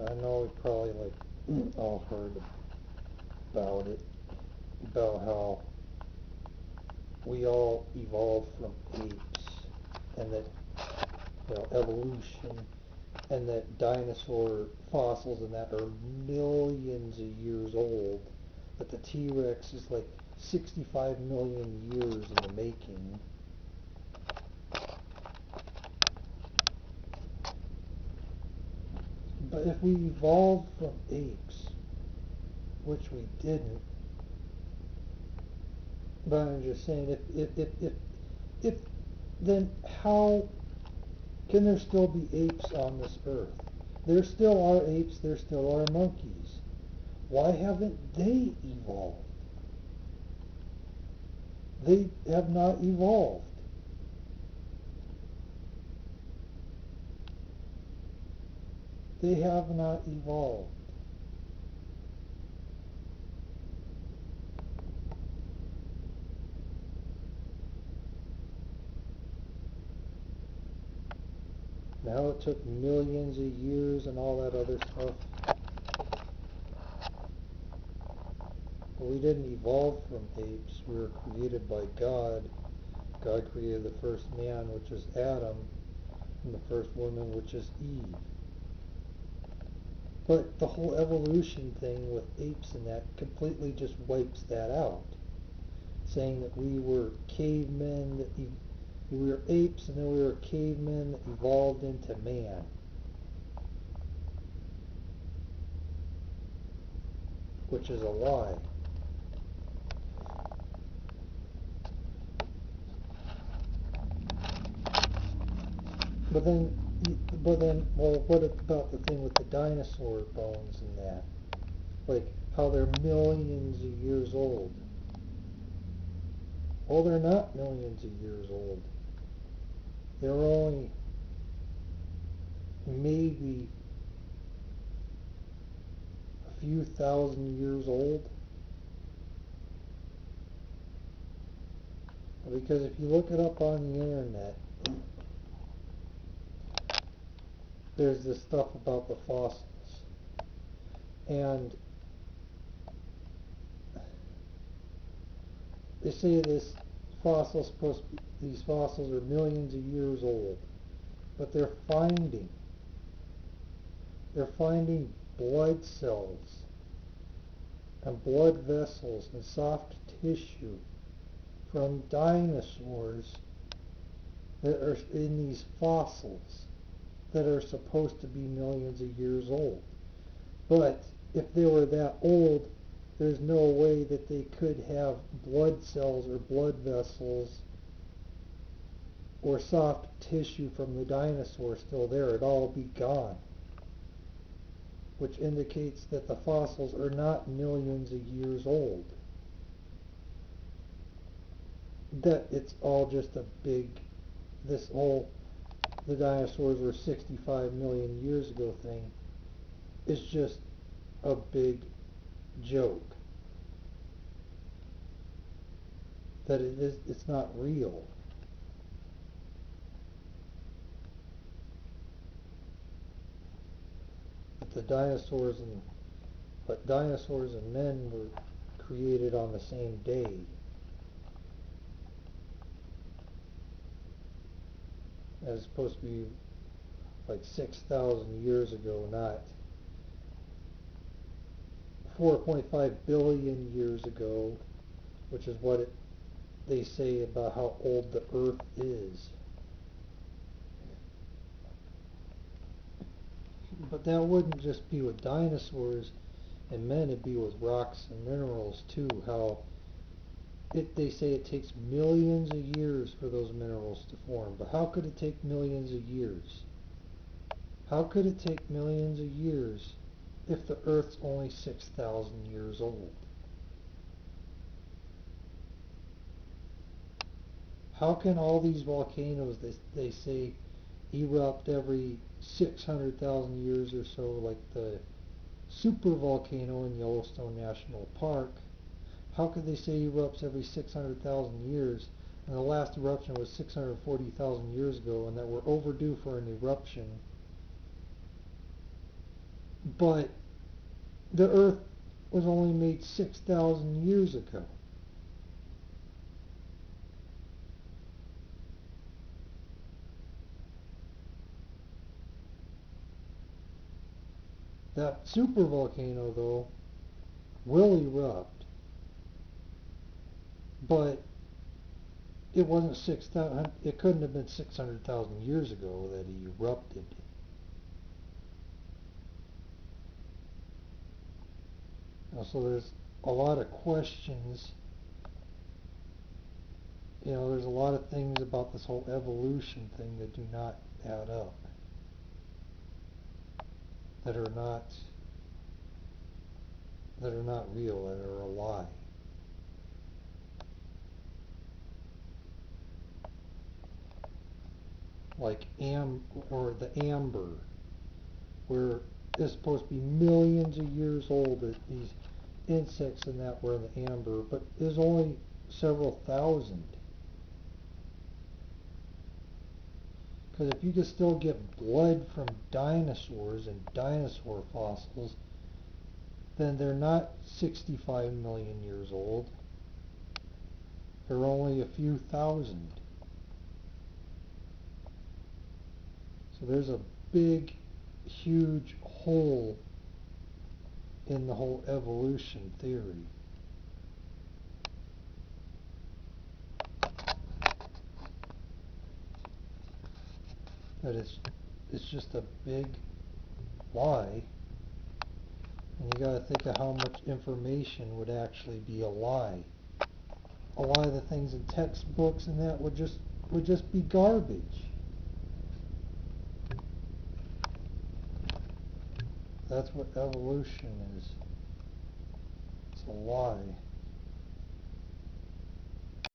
I know we probably all heard about it, about how we all evolved from apes, and that evolution, and that dinosaur fossils and that are millions of years old. That the T-Rex is 65 million years in the making. But if we evolved from apes, which we didn't, but I'm just saying, if then how can there still be apes on this earth? There still are apes, there still are monkeys. Why haven't they evolved? They have not evolved. They have not evolved. Now it took millions of years and all that other stuff. But we didn't evolve from apes. We were created by God. God created the first man, which is Adam, and the first woman, which is Eve. But the whole evolution thing with apes and that completely just wipes that out. Saying that we were cavemen, we were apes, and then we were cavemen that evolved into man. Which is a lie. But then, well, what about the thing with the dinosaur bones and that? How they're millions of years old. Well, they're not millions of years old. They're only maybe a few thousand years old. Because if you look it up on the internet, there's this stuff about the fossils. And they say these fossils are millions of years old. But they're finding blood cells and blood vessels and soft tissue from dinosaurs that are in these fossils that are supposed to be millions of years old. But if they were that old, there's no way that they could have blood cells or blood vessels or soft tissue from the dinosaur still there. It'd all be gone. Which indicates that the fossils are not millions of years old. That it's all just a big, the dinosaurs were 65 million years ago thing is just a big joke. That it's not real. That dinosaurs and men were created on the same day. As supposed to be 6,000 years ago, not 4.5 billion years ago, which is what they say about how old the Earth is. But that wouldn't just be with dinosaurs and men, it'd be with rocks and minerals too. How they say it takes millions of years for those minerals to form. But how could it take millions of years? How could it take millions of years if the Earth's only 6,000 years old? How can all these volcanoes, they say, erupt every 600,000 years or so, like the super volcano in Yellowstone National Park? How could they say erupts every 600,000 years, and the last eruption was 640,000 years ago, and that we're overdue for an eruption But the Earth was only made 6,000 years ago. That supervolcano, though, will erupt, but it wasn't 6,000. It couldn't have been 600,000 years ago that he erupted. So there's a lot of questions. There's a lot of things about this whole evolution thing that do not add up, that are not real, that are a lie. Like the amber, where it's supposed to be millions of years old, that these insects and that were in the amber, but there's only several thousand. Because if you could still get blood from dinosaurs and dinosaur fossils, then they're not 65 million years old. They're only a few thousand. So there's a big, huge hole in the whole evolution theory. That it's just a big lie. And you gotta think of how much information would actually be a lie. A lot of the things in textbooks and that would just be garbage. That's what evolution is. It's a lie.